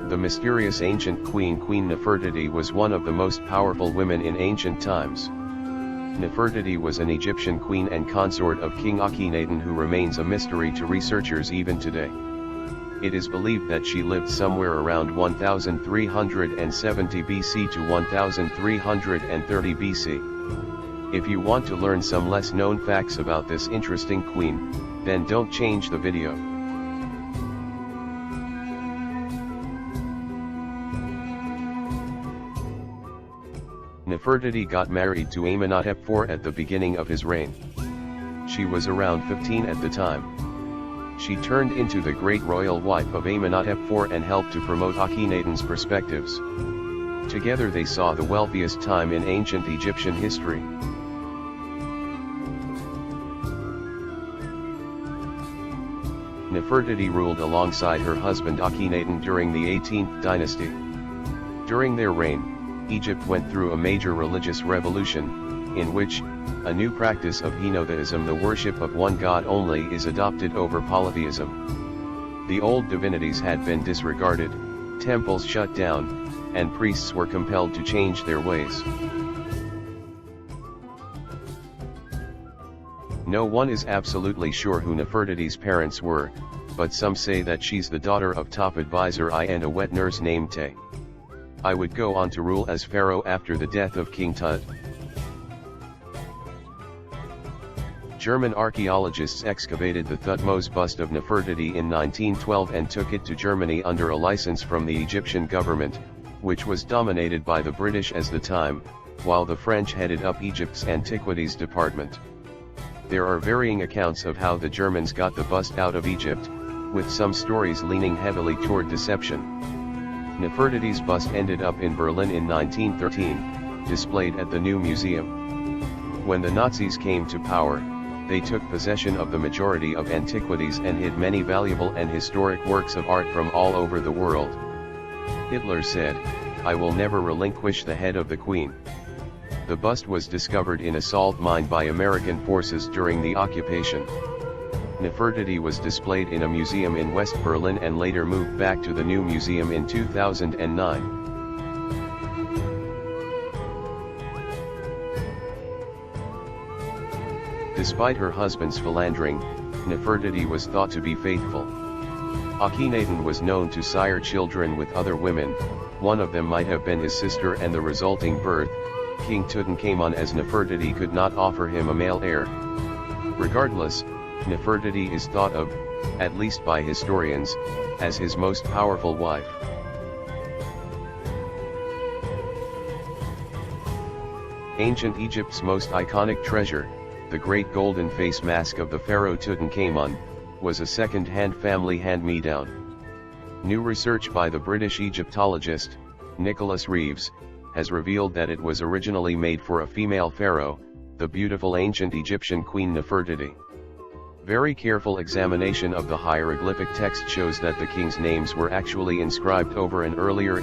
The mysterious ancient Queen Nefertiti was one of the most powerful women in ancient times. Nefertiti was an Egyptian queen and consort of King Akhenaten who remains a mystery to researchers even today. It is believed that she lived somewhere around 1370 BC to 1330 BC. If you want to learn some less known facts about this interesting queen, then don't change the video. Nefertiti got married to Amenhotep IV at the beginning of his reign. She was around 15 at the time. She turned into the great royal wife of Amenhotep IV and helped to promote Akhenaten's perspectives. Together they saw the wealthiest time in ancient Egyptian history. Nefertiti ruled alongside her husband Akhenaten during the 18th dynasty. During their reign, Egypt went through a major religious revolution, in which a new practice of henotheism, the worship of one god only, is adopted over polytheism. The old divinities had been disregarded, temples shut down, and priests were compelled to change their ways. No one is absolutely sure who Nefertiti's parents were, but some say that she's the daughter of top advisor I and a wet nurse named Te. I would go on to rule as pharaoh after the death of King Tut. German archaeologists excavated the Thutmose bust of Nefertiti in 1912 and took it to Germany under a license from the Egyptian government, which was dominated by the British at the time, while the French headed up Egypt's antiquities department. There are varying accounts of how the Germans got the bust out of Egypt, with some stories leaning heavily toward deception. Nefertiti's bust ended up in Berlin in 1913, displayed at the new museum. When the Nazis came to power, they took possession of the majority of antiquities and hid many valuable and historic works of art from all over the world. Hitler said, "I will never relinquish the head of the Queen." The bust was discovered in a salt mine by American forces during the occupation. Nefertiti was displayed in a museum in West Berlin and later moved back to the new museum in 2009. Despite her husband's philandering, Nefertiti was thought to be faithful. Akhenaten was known to sire children with other women, one of them might have been his sister, and the resulting birth, King Tutankhamun, as Nefertiti could not offer him a male heir. Regardless, Nefertiti is thought of, at least by historians, as his most powerful wife. Ancient Egypt's most iconic treasure, the great golden face mask of the pharaoh Tutankhamun, was a second-hand family hand-me-down. New research by the British Egyptologist, Nicholas Reeves, has revealed that it was originally made for a female pharaoh, the beautiful ancient Egyptian Queen Nefertiti. Very careful examination of the hieroglyphic text shows that the king's names were actually inscribed over an earlier